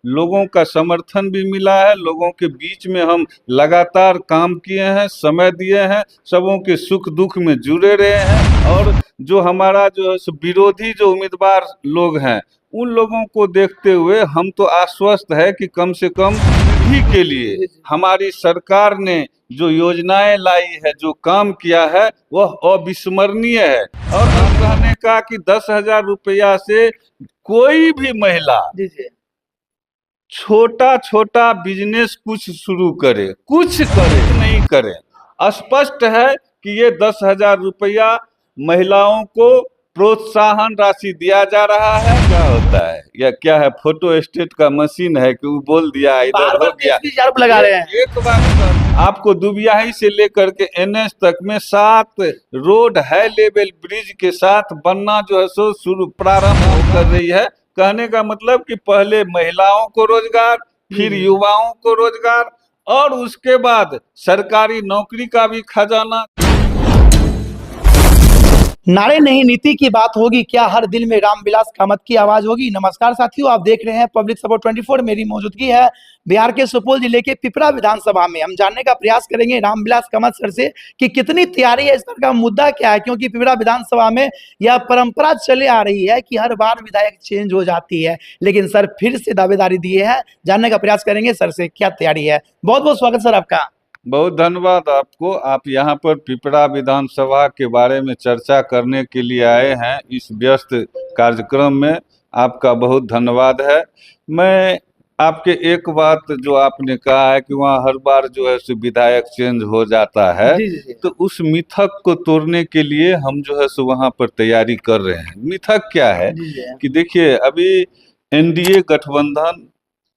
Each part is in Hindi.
लोगों का समर्थन भी मिला है, लोगों के बीच में हम लगातार काम किए हैं, समय दिए हैं, सबों के सुख दुख में जुड़े रहे हैं। और जो हमारा जो है विरोधी जो उम्मीदवार लोग हैं, उन लोगों को देखते हुए हम तो आश्वस्त है कि कम से कम पीढ़ी के लिए हमारी सरकार ने जो योजनाएं लाई है, जो काम किया है, वह अविस्मरणीय है। और हम कहने का कि 10,000 रुपया से कोई भी महिला जी जी छोटा छोटा बिजनेस कुछ शुरू करे, कुछ करे नहीं करे, स्पष्ट है कि ये 10,000 रुपया महिलाओं को प्रोत्साहन राशि दिया जा रहा है। क्या होता है या क्या है, फोटो स्टेट का मशीन है कि वो बोल दिया इधर बार हो बार गया। 30,000 लगा रहे हैं। एक बार आपको दुबियाही से लेकर के एनएच तक में 7 रोड हाई लेवल ब्रिज के साथ बनना जो है सो शुरू प्रारंभ कर रही है। कहने का मतलब कि पहले महिलाओं को रोजगार, फिर युवाओं को रोजगार, और उसके बाद सरकारी नौकरी का भी खजाना। नारे नहीं नीति की बात होगी क्या, हर दिल में रामविलास कामत की आवाज होगी। नमस्कार साथियों, आप देख रहे हैं पब्लिक सपोर्ट 24। मेरी मौजूदगी है बिहार के सुपौल जिले के पिपरा विधानसभा में। हम जानने का प्रयास करेंगे रामविलास कामत सर से कि कितनी तैयारी है, इस पर का मुद्दा क्या है, क्योंकि पिपरा विधानसभा में यह परंपरा चले आ रही है कि हर बार विधायक चेंज हो जाती है, लेकिन सर फिर से दावेदारी दिए हैं। जानने का प्रयास करेंगे सर से क्या तैयारी है। बहुत बहुत स्वागत सर आपका। बहुत धन्यवाद आपको। आप यहाँ पर पिपरा विधानसभा के बारे में चर्चा करने के लिए आए हैं इस व्यस्त कार्यक्रम में, आपका बहुत धन्यवाद है। मैं आपके एक बात जो आपने कहा है कि वहाँ हर बार जो है सो विधायक चेंज हो जाता है, जी जी जी। तो उस मिथक को तोड़ने के लिए हम जो है सो वहाँ पर तैयारी कर रहे हैं। मिथक क्या है जी जी। कि देखिए, अभी एनडीए गठबंधन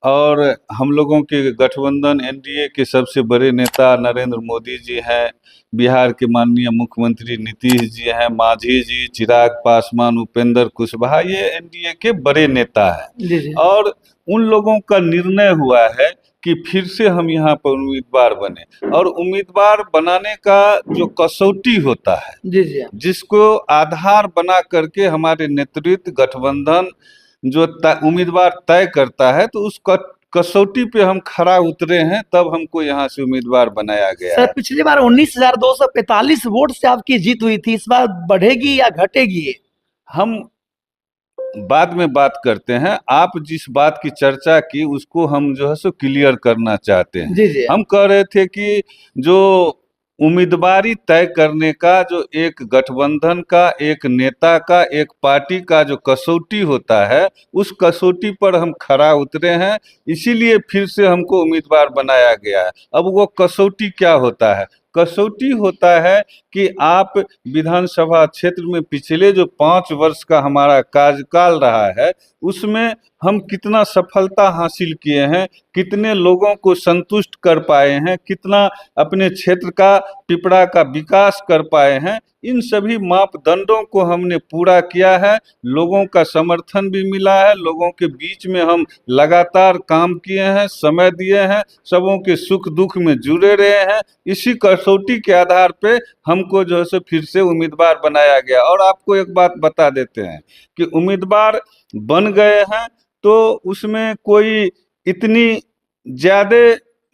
और हम लोगों के गठबंधन एनडीए के सबसे बड़े नेता नरेंद्र मोदी जी हैं, बिहार के माननीय मुख्यमंत्री नीतीश जी हैं, मांझी जी, चिराग पासवान, उपेंद्र कुशवाहा, ये एनडीए के बड़े नेता हैं। जी जी और उन लोगों का निर्णय हुआ है कि फिर से हम यहाँ पर उम्मीदवार बने। और उम्मीदवार बनाने का जो कसौटी होता है, जी जी। जिसको आधार बना करके हमारे नेतृत्व गठबंधन जो उम्मीदवार तय करता है, तो उस कसौटी पे हम खरा उतरे हैं, तब हमको यहाँ से उम्मीदवार बनाया गया सर है। पिछली बार 19,245 वोट से आपकी जीत हुई थी, इस बार बढ़ेगी या घटेगी? हम बाद में बात करते हैं। आप जिस बात की चर्चा की उसको हम जो है सो क्लियर करना चाहते हैं। जी जी। हम कह रहे थे कि जो उम्मीदवारी तय करने का जो एक गठबंधन का, एक नेता का, एक पार्टी का जो कसौटी होता है, उस कसौटी पर हम खरा उतरे हैं, इसीलिए फिर से हमको उम्मीदवार बनाया गया है। अब वो कसौटी क्या होता है? कसौटी होता है कि आप विधानसभा क्षेत्र में पिछले जो 5 वर्ष का हमारा कार्यकाल रहा है, उसमें हम कितना सफलता हासिल किए हैं, कितने लोगों को संतुष्ट कर पाए हैं, कितना अपने क्षेत्र का, पिपरा का विकास कर पाए हैं। इन सभी मापदंडों को हमने पूरा किया है। लोगों का समर्थन भी मिला है, लोगों के बीच में हम लगातार काम किए हैं, समय दिए हैं, सबों के सुख दुख में जुड़े रहे हैं। इसी कसौटी के आधार पे हमको जो है सो फिर से उम्मीदवार बनाया गया। और आपको एक बात बता देते हैं कि उम्मीदवार बन गए हैं तो उसमें कोई इतनी ज्यादा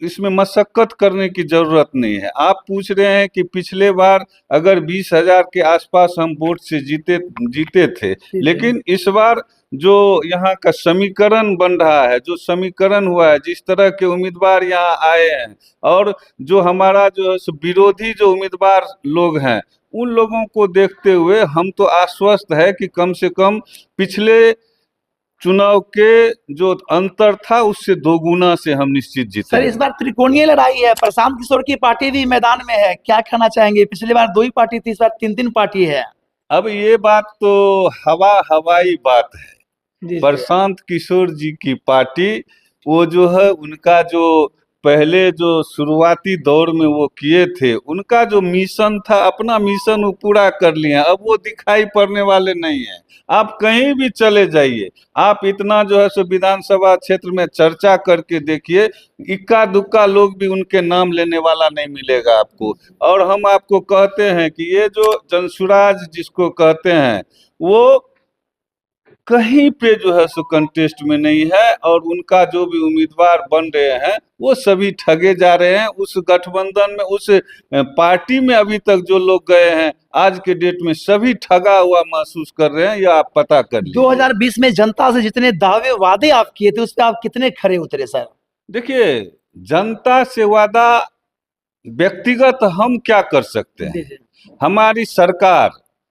इसमें मशक्कत करने की जरूरत नहीं है। आप पूछ रहे हैं कि पिछले बार अगर 20,000 के आसपास हम वोट से जीते थे, लेकिन इस बार जो यहाँ का समीकरण बन रहा है, जो समीकरण हुआ है, जिस तरह के उम्मीदवार यहाँ आए हैं, और जो हमारा जो विरोधी जो उम्मीदवार लोग हैं, उन लोगों को देखते हुए हम तो आश्वस्त है कि कम से कम पिछले चुनाव के जो अंतर था उससे दोगुना से हम निश्चित जीते। सर इस बार त्रिकोणीय लड़ाई है, प्रशांत किशोर की पार्टी भी मैदान में है, क्या कहना चाहेंगे? पिछली बार 2 ही पार्टी थी, इस बार 3-3 पार्टी है। अब ये बात तो हवाई बात है। जी प्रशांत किशोर जी की पार्टी, वो जो है उनका जो पहले जो शुरुआती दौर में वो किए थे, उनका जो मिशन था, अपना मिशन वो पूरा कर लिए हैं। अब वो दिखाई पड़ने वाले नहीं है। आप कहीं भी चले जाइए, आप इतना जो है सो विधानसभा क्षेत्र में चर्चा करके देखिए, इक्का दुक्का लोग भी उनके नाम लेने वाला नहीं मिलेगा आपको। और हम आपको कहते हैं कि ये जो जनसुराज जिसको कहते हैं, वो कहीं पे जो है सो कंटेस्ट में नहीं है, और उनका जो भी उम्मीदवार बन रहे हैं वो सभी ठगे जा रहे हैं। उस गठबंधन में, उस पार्टी में अभी तक जो लोग गए हैं आज के डेट में सभी ठगा हुआ महसूस कर रहे हैं, या आप पता कर लीजिए। 2020 में जनता से जितने दावे वादे आप किए थे उस पर आप कितने खरे उतरे सर? देखिए, जनता से वादा व्यक्तिगत हम क्या कर सकते हैं। जी जी हमारी सरकार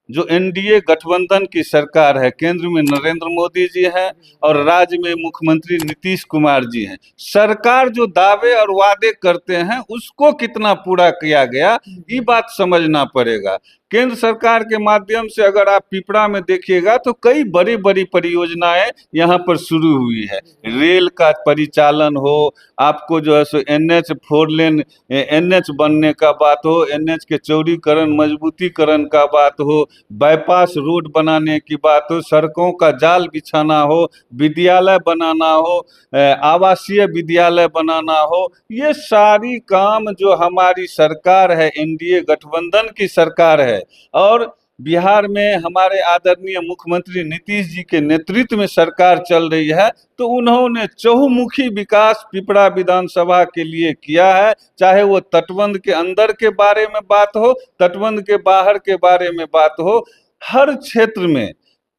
जो एनडीए गठबंधन की सरकार है, केंद्र में नरेंद्र मोदी जी हैं और राज्य में मुख्यमंत्री नीतीश कुमार जी हैं। सरकार जो दावे और वादे करते हैं उसको कितना पूरा किया गया, ये बात समझना पड़ेगा। केंद्र सरकार के माध्यम से अगर आप पिपरा में देखिएगा तो कई बड़ी बड़ी परियोजनाएं यहाँ पर शुरू हुई है। रेल का परिचालन हो, आपको जो है सो NH 4 लेन NH बनने का बात हो, NH के चौड़ीकरण मजबूतीकरण का बात हो, बाईपास रोड बनाने की बात हो, सड़कों का जाल बिछाना हो, विद्यालय बनाना हो, आवासीय विद्यालय बनाना हो, ये सारी काम जो हमारी सरकार है, एनडीए गठबंधन की सरकार है, और बिहार में हमारे आदरणीय मुख्यमंत्री नीतीश जी के नेतृत्व में सरकार चल रही है, तो उन्होंने चहुमुखी विकास पिपरा विधानसभा के लिए किया है। चाहे वो तटबंध के अंदर के बारे में बात हो, तटबंध के बाहर के बारे में बात हो, हर क्षेत्र में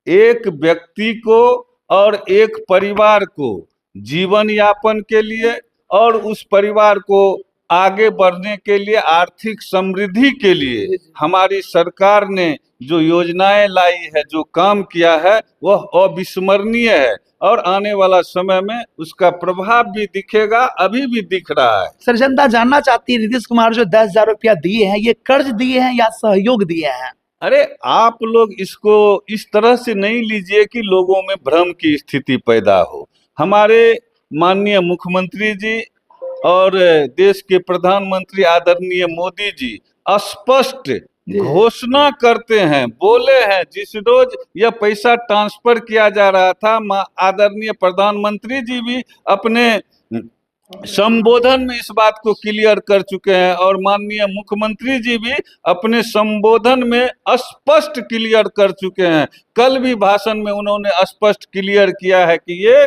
एक व्यक्ति को और एक परिवार को जीवन यापन के लिए और उस परिवार को आगे बढ़ने के लिए, आर्थिक समृद्धि के लिए हमारी सरकार ने जो योजनाएं लाई है, जो काम किया है, वह अविस्मरणीय है, और आने वाला समय में उसका प्रभाव भी दिखेगा, अभी भी दिख रहा है। सर, जनता जानना चाहती है नीतीश कुमार जो 10,000 रुपया दिए हैं ये कर्ज दिए हैं या सहयोग दिए हैं? अरे, आप लोग इसको इस तरह से नहीं लीजिए कि लोगों में भ्रम की स्थिति पैदा हो। हमारे माननीय मुख्यमंत्री जी और देश के प्रधानमंत्री आदरणीय मोदी जी स्पष्ट घोषणा करते हैं, बोले हैं। जिस रोज यह पैसा ट्रांसफर किया जा रहा था, आदरणीय प्रधानमंत्री जी भी अपने संबोधन में इस बात को क्लियर कर चुके हैं, और माननीय मुख्यमंत्री जी भी अपने संबोधन में स्पष्ट क्लियर कर चुके हैं। कल भी भाषण में उन्होंने स्पष्ट क्लियर किया है कि ये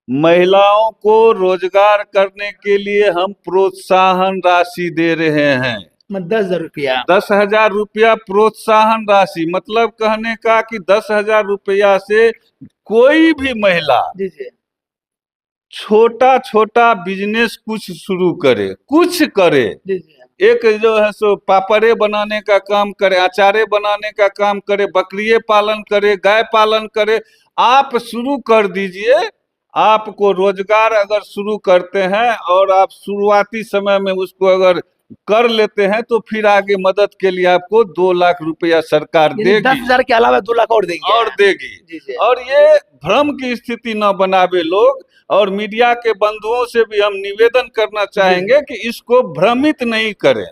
महिलाओं को रोजगार करने के लिए हम प्रोत्साहन राशि दे रहे हैं। 10,000 रुपया, 10,000 रुपया प्रोत्साहन राशि, मतलब कहने का कि 10,000 रुपया से कोई भी महिला जी जी छोटा छोटा बिजनेस कुछ शुरू करे, कुछ करे। जी जी एक जो है सो पापड़े बनाने का काम करे, अचारे बनाने का काम करे, बकरिए पालन करे, गाय पालन करे, आप शुरू कर दीजिए। आपको रोजगार अगर शुरू करते हैं और आप शुरुआती समय में उसको अगर कर लेते हैं तो फिर आगे मदद के लिए आपको 2 लाख रुपया सरकार देगी, 10,000 के अलावा 2 लाख और देंगे और देगी। जी जी और ये भ्रम की स्थिति न बनावे लोग, और मीडिया के बंधुओं से भी हम निवेदन करना चाहेंगे कि इसको भ्रमित नहीं करें।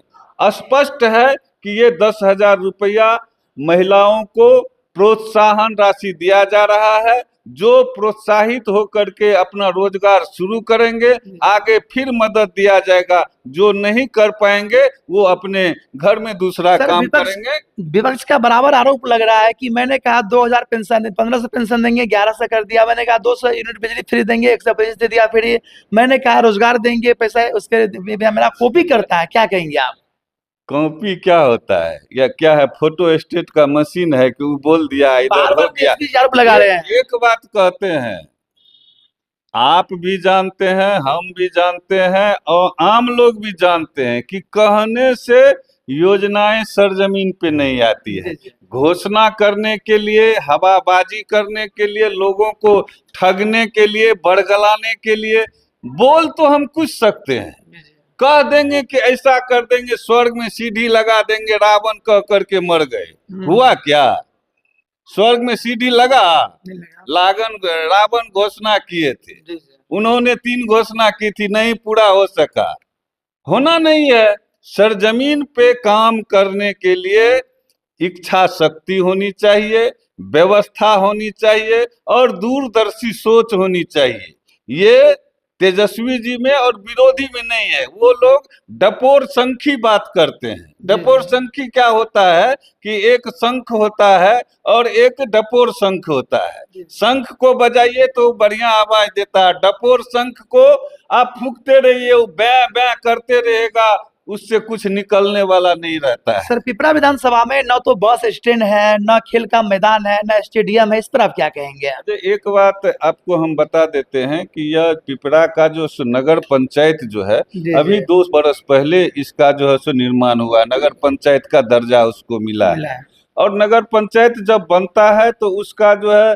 स्पष्ट है कि ये 10,000 रुपया महिलाओं को प्रोत्साहन राशि दिया जा रहा है, जो प्रोत्साहित होकर के अपना रोजगार शुरू करेंगे, आगे फिर मदद दिया जाएगा। जो नहीं कर पाएंगे वो अपने घर में दूसरा काम करेंगे। विपक्ष का बराबर आरोप लग रहा है कि मैंने कहा 2,000 पेंशन, 1,500 पेंशन देंगे, 1,100 कर दिया। मैंने कहा 200 यूनिट बिजली फ्री देंगे, 125 दे दिया। फिर मैंने कहा रोजगार देंगे, पैसा उसके मेरा कॉपी करता है। क्या कहेंगे आप? कॉपी क्या होता है, या क्या है, फोटो स्टेट का मशीन है कि वो बोल दिया इधर हो गया? आरोप लगा रहे हैं। एक बात कहते हैं, आप भी जानते हैं, हम भी जानते हैं, और आम लोग भी जानते हैं कि कहने से योजनाएं सरजमीन पे नहीं आती है। घोषणा करने के लिए, हवाबाजी करने के लिए, लोगों को ठगने के लिए, बड़गलाने के लिए बोल तो हम कुछ सकते हैं, कह देंगे कि ऐसा कर देंगे, स्वर्ग में सीढ़ी लगा देंगे, रावण कह करके मर गए। हुआ क्या? स्वर्ग में सीढ़ी लगा? रावण घोषणा किए थे, उन्होंने 3 घोषणा की थी, नहीं पूरा हो सका। होना नहीं है। सरजमीन पे काम करने के लिए इच्छा शक्ति होनी चाहिए, व्यवस्था होनी चाहिए, और दूरदर्शी सोच होनी चाहिए। ये तेजस्वी जी में और विरोधी में नहीं है। वो लोग डपोर शंखी बात करते हैं। डपोर शंखी क्या होता है कि एक शंख होता है और एक डपोर शंख होता है। शंख को बजाइए तो बढ़िया आवाज देता है, डपोर शंख को आप फूंकते रहिए, वो बै बै करते रहेगा, उससे कुछ निकलने वाला नहीं रहता है। सर पिपरा विधानसभा में न तो बस स्टैंड है, न खेल का मैदान है, न स्टेडियम है, इस पर आप क्या कहेंगे? एक बात आपको हम बता देते हैं कि यह पिपरा का जो नगर पंचायत जो है, अभी 2 बरस पहले इसका जो है सो निर्माण हुआ, नगर पंचायत का दर्जा उसको मिला है। और नगर पंचायत जब बनता है तो उसका जो है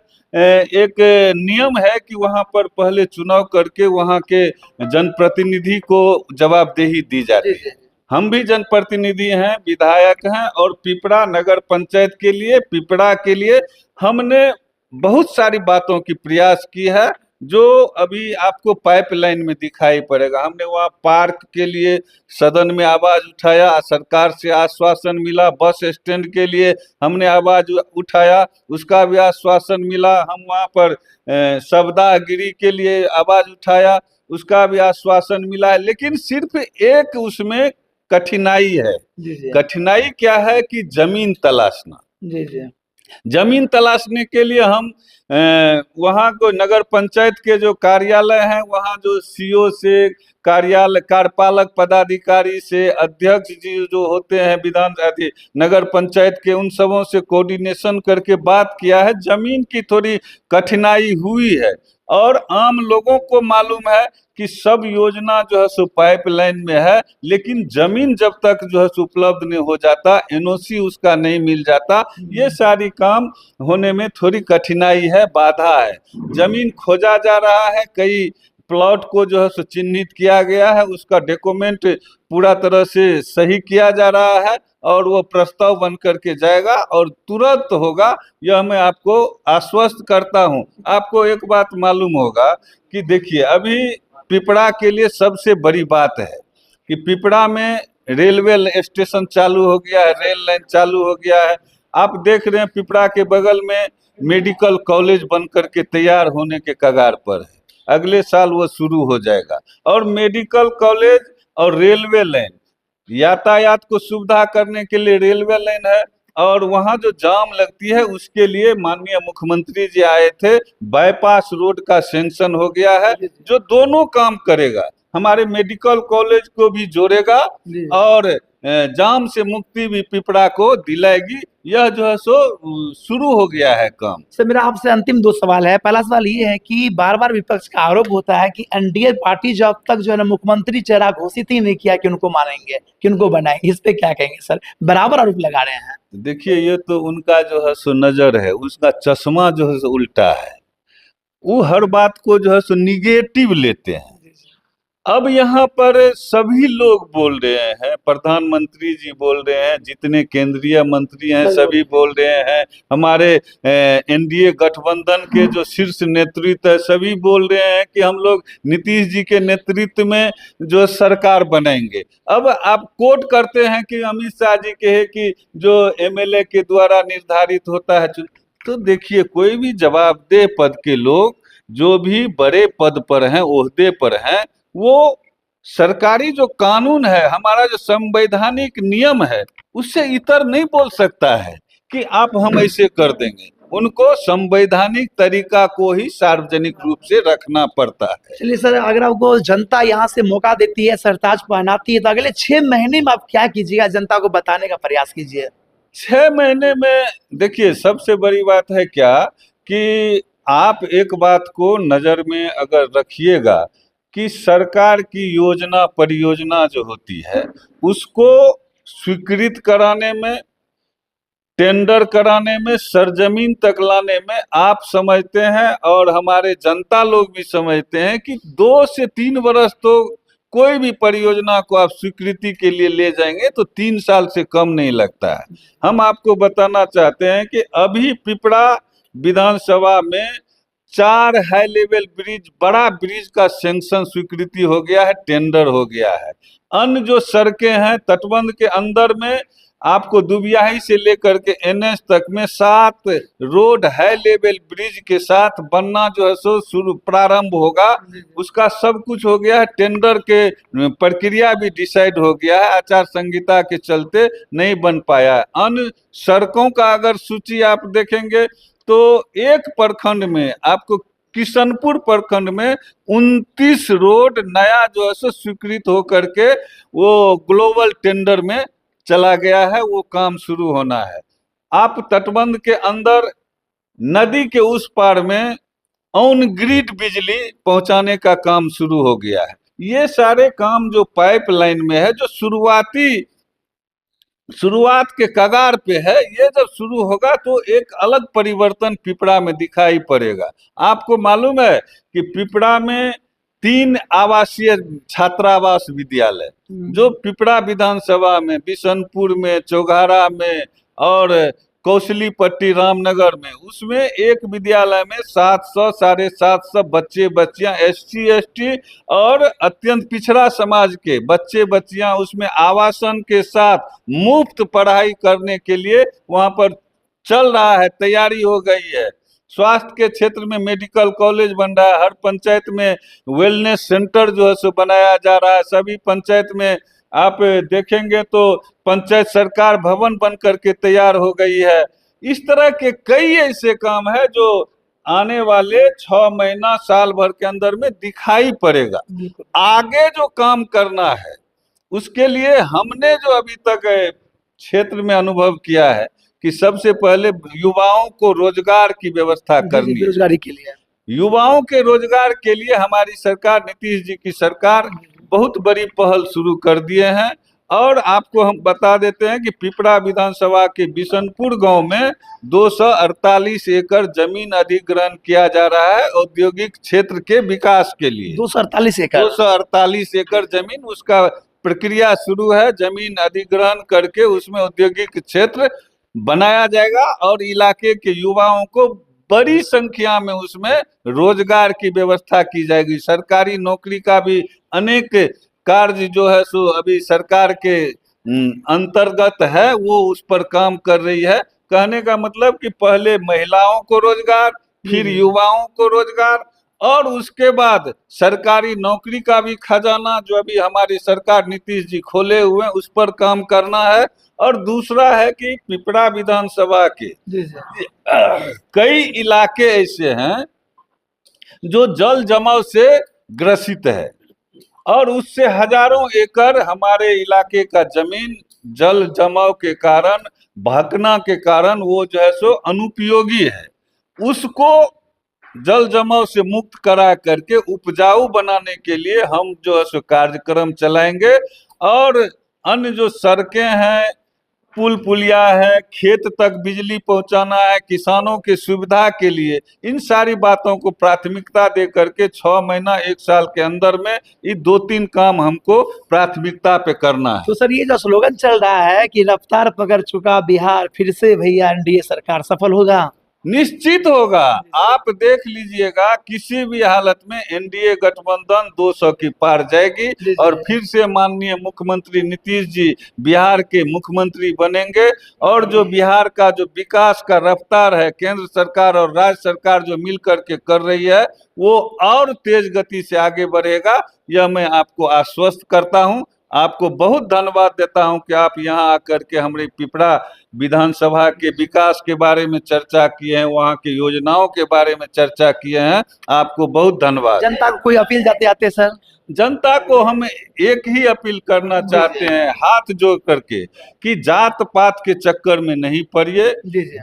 एक नियम है कि वहां पर पहले चुनाव करके वहां के जनप्रतिनिधि को जवाबदेही दी जाती है। हम भी जनप्रतिनिधि हैं, विधायक हैं, और पिपरा नगर पंचायत के लिए, पिपरा के लिए हमने बहुत सारी बातों की प्रयास की है, जो अभी आपको पाइपलाइन में दिखाई पड़ेगा। हमने वहाँ पार्क के लिए सदन में आवाज उठाया, सरकार से आश्वासन मिला। बस स्टैंड के लिए हमने आवाज उठाया, उसका भी आश्वासन मिला। हम वहाँ पर शवदाहगिरी के लिए आवाज उठाया, उसका भी आश्वासन मिला। लेकिन सिर्फ एक उसमें कठिनाई है। कठिनाई क्या है कि जमीन तलाशना। जमीन तलाशने के लिए हम वहाँ को नगर पंचायत के जो कार्यालय हैं, वहाँ जो सीओ से, कार्यालय कार्यपालक पदाधिकारी से, अध्यक्ष जी जो होते हैं विधान नगर पंचायत के, उन सबों से कोऑर्डिनेशन करके बात किया है। जमीन की थोड़ी कठिनाई हुई है, और आम लोगों को मालूम है कि सब योजना जो है सो पाइपलाइन में है, लेकिन जमीन जब तक जो है सो उपलब्ध नहीं हो जाता, एनओसी उसका नहीं मिल जाता, ये सारी काम होने में थोड़ी कठिनाई है, बाधा है। जमीन खोजा जा रहा है, कई प्लॉट को जो है सो चिन्हित किया गया है, उसका डॉक्यूमेंट पूरा तरह से सही किया जा रहा है, और वो प्रस्ताव बन करके जाएगा और तुरंत होगा, यह मैं आपको आश्वस्त करता हूं। आपको एक बात मालूम होगा कि देखिए, अभी पिपरा के लिए सबसे बड़ी बात है कि पिपरा में रेलवे स्टेशन चालू हो गया है, रेल लाइन चालू हो गया है। आप देख रहे हैं पिपरा के बगल में मेडिकल कॉलेज बन करके तैयार होने के कगार पर है, अगले साल वो शुरू हो जाएगा। और मेडिकल कॉलेज और रेलवे लाइन, यातायात को सुविधा करने के लिए रेलवे लाइन है, और वहाँ जो जाम लगती है उसके लिए माननीय मुख्यमंत्री जी आए थे, बाईपास रोड का सैंक्शन हो गया है, जो दोनों काम करेगा, हमारे मेडिकल कॉलेज को भी जोड़ेगा और जाम से मुक्ति भी पिपरा को दिलाएगी। यह जो है सो शुरू हो गया है काम। सर मेरा आपसे अंतिम 2 सवाल है। पहला सवाल ये है कि बार बार विपक्ष का आरोप होता है कि एनडीए पार्टी जब तक जो है ना मुख्यमंत्री चेहरा घोषित ही नहीं किया कि उनको मानेंगे, कि उनको बनाएंगे, इस पे क्या कहेंगे सर? बराबर आरोप लगा रहे हैं। देखिए, ये तो उनका जो है सो नजर है, उसका चश्मा जो है सो उल्टा है, वो हर बात को जो है सो निगेटिव लेते हैं। अब यहाँ पर सभी लोग बोल रहे हैं, प्रधानमंत्री जी बोल रहे हैं, जितने केंद्रीय मंत्री हैं सभी बोल रहे हैं, हमारे एनडीए गठबंधन के जो शीर्ष नेतृत्व है सभी बोल रहे हैं कि हम लोग नीतीश जी के नेतृत्व में जो सरकार बनाएंगे। अब आप कोट करते हैं कि अमित शाह जी कहे कि जो एमएलए के द्वारा निर्धारित होता है। तो देखिए, कोई भी जवाबदेह पद के लोग जो भी बड़े पद पर हैं, ओहदे पर हैं, वो सरकारी जो कानून है, हमारा जो संवैधानिक नियम है, उससे इतर नहीं बोल सकता है कि आप हम ऐसे कर देंगे। उनको संवैधानिक तरीका को ही सार्वजनिक रूप से रखना पड़ता है। चलिए सर, अगर आपको जनता यहाँ से मौका देती है, सरताज पहनाती है, तो अगले 6 महीने में आप क्या कीजिएगा? जनता को बताने का प्रयास कीजिए। 6 महीने में देखिए, सबसे बड़ी बात है क्या कि आप एक बात को नजर में अगर रखिएगा कि सरकार की योजना परियोजना जो होती है उसको स्वीकृत कराने में, टेंडर कराने में, सरजमीन तक लाने में आप समझते हैं और हमारे जनता लोग भी समझते हैं कि 2 से 3 वर्ष तो कोई भी परियोजना को आप स्वीकृति के लिए ले जाएंगे तो 3 साल से कम नहीं लगता है। हम आपको बताना चाहते हैं कि अभी पिपरा विधानसभा में 4 हाई लेवल ब्रिज, बड़ा ब्रिज का सैंक्शन स्वीकृति हो गया है, टेंडर हो गया है। अन्य जो सड़कें हैं तटबंध के अंदर में आपको दुबियाही से लेकर के एनएच तक में 7 रोड हाई लेवल ब्रिज के साथ बनना जो है सो शुरू प्रारंभ होगा। उसका सब कुछ हो गया है, टेंडर के प्रक्रिया भी डिसाइड हो गया है, आचार संहिता के चलते नहीं बन पाया है। अन्य सड़कों का अगर सूची आप देखेंगे तो एक प्रखंड में आपको किशनपुर प्रखंड में 29 रोड नया जो है सो स्वीकृत होकर के वो ग्लोबल टेंडर में चला गया है, वो काम शुरू होना है। आप तटबंध के अंदर नदी के उस पार में ऑन ग्रिड बिजली पहुंचाने का काम शुरू हो गया है। ये सारे काम जो पाइपलाइन में है, जो शुरुआत के कगार पे है, ये जब शुरू होगा तो एक अलग परिवर्तन पिपरा में दिखाई पड़ेगा। आपको मालूम है कि पिपरा में 3 आवासीय छात्रावास विद्यालय जो पिपरा विधानसभा में, बिशनपुर में, चौघारा में और कौशलीपट्टी रामनगर में, उसमें एक विद्यालय में 700 750 बच्चे बच्चियां एससी एसटी और अत्यंत पिछड़ा समाज के बच्चे बच्चियां उसमें आवासन के साथ मुफ्त पढ़ाई करने के लिए वहां पर चल रहा है, तैयारी हो गई है। स्वास्थ्य के क्षेत्र में मेडिकल कॉलेज बन रहा है, हर पंचायत में वेलनेस सेंटर जो है सो बनाया जा रहा है। सभी पंचायत में आप देखेंगे तो पंचायत सरकार भवन बन करके तैयार हो गई है। इस तरह के कई ऐसे काम है जो आने वाले 6 महीना साल भर के अंदर में दिखाई पड़ेगा। आगे जो काम करना है उसके लिए हमने जो अभी तक क्षेत्र में अनुभव किया है कि सबसे पहले युवाओं को रोजगार की व्यवस्था करनी है। बेरोजगारी के लिए, युवाओं के रोजगार के लिए हमारी सरकार, नीतीश जी की सरकार बहुत बड़ी पहल शुरू कर दिए हैं। और आपको हम बता देते हैं कि पिपरा विधानसभा के बिशनपुर गांव में 248 एकड़ जमीन अधिग्रहण किया जा रहा है औद्योगिक क्षेत्र के विकास के लिए। 248 एकड़ जमीन, उसका प्रक्रिया शुरू है। जमीन अधिग्रहण करके उसमें औद्योगिक क्षेत्र बनाया जाएगा और इलाके के युवाओं को बड़ी संख्या में उसमें रोजगार की व्यवस्था की जाएगी। सरकारी नौकरी का भी अनेक कार्य जो है सो अभी सरकार के अंतर्गत है, वो उस पर काम कर रही है। कहने का मतलब कि पहले महिलाओं को रोजगार, फिर युवाओं को रोजगार और उसके बाद सरकारी नौकरी का भी खजाना जो अभी हमारी सरकार नीतीश जी खोले हुए हैं उस पर काम करना है। और दूसरा है कि पिपरा विधानसभा के कई इलाके ऐसे हैं जो जल जमाव से ग्रसित है और उससे हजारों एकड़ हमारे इलाके का जमीन जल जमाव के कारण, भकना के कारण वो जो है सो अनुपयोगी है। उसको जल जमाव से मुक्त करा करके उपजाऊ बनाने के लिए हम जो है सो कार्यक्रम चलाएंगे। और अन्य जो सड़कें हैं, पुल पुलिया है, खेत तक बिजली पहुंचाना है, किसानों की सुविधा के लिए, इन सारी बातों को प्राथमिकता दे करके 6 महीना 1 साल के अंदर में ये 2-3 काम हमको प्राथमिकता पे करना है। तो सर ये जो स्लोगन चल रहा है कि रफ्तार पकड़ चुका बिहार, फिर से भैया एनडीए सरकार सफल होगा, निश्चित होगा। आप देख लीजिएगा किसी भी हालत में एनडीए गठबंधन 200 की पार जाएगी और फिर से माननीय मुख्यमंत्री नीतीश जी बिहार के मुख्यमंत्री बनेंगे। और जो बिहार का जो विकास का रफ्तार है, केंद्र सरकार और राज्य सरकार जो मिल करके कर रही है, वो और तेज गति से आगे बढ़ेगा। यह मैं आपको आश्वस्त करता हूं। आपको बहुत धन्यवाद देता हूं कि आप यहां आकर के हमारे पिपरा विधानसभा के विकास के बारे में चर्चा किए हैं, वहां की योजनाओं के बारे में चर्चा किए हैं। आपको बहुत धन्यवाद। जनता को कोई अपील जाते आते सर? जनता को हम एक ही अपील करना चाहते हैं, हाथ जोड़ करके, कि जात पात के चक्कर में नहीं पड़िए,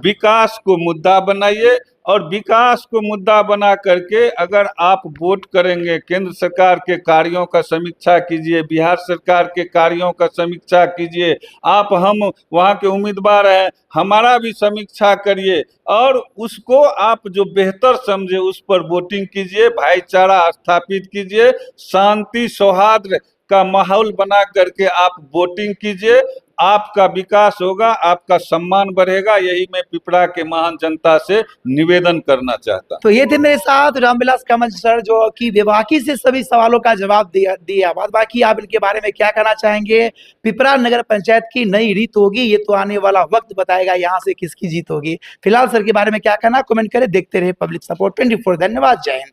विकास को मुद्दा बनाइए। और विकास को मुद्दा बना करके अगर आप वोट करेंगे, केंद्र सरकार के कार्यों का समीक्षा कीजिए, बिहार सरकार के कार्यों का समीक्षा कीजिए। आप हम वहाँ के उम्मीदवार हैं, हमारा भी समीक्षा करिए और उसको आप जो बेहतर समझे उस पर वोटिंग कीजिए, भाईचारा स्थापित कीजिए, शांति सौहार्द का माहौल बना करके आप वोटिंग कीजिए। आपका विकास होगा, आपका सम्मान बढ़ेगा। यही मैं पिपरा के महान जनता से निवेदन करना चाहता हूं। तो ये थे मेरे साथ रामविलास कामत सर, जो कि बेबाकी से सभी सवालों का जवाब दिया। बाद बाकी आप इनके बारे में क्या कहना चाहेंगे? पिपरा नगर पंचायत की नई रीत होगी, ये तो आने वाला वक्त बताएगा यहाँ से किसकी जीत होगी। फिलहाल सर के बारे में क्या कहना, कमेंट करें। देखते रहे पब्लिक सपोर्ट 24। धन्यवाद, जय हिंद।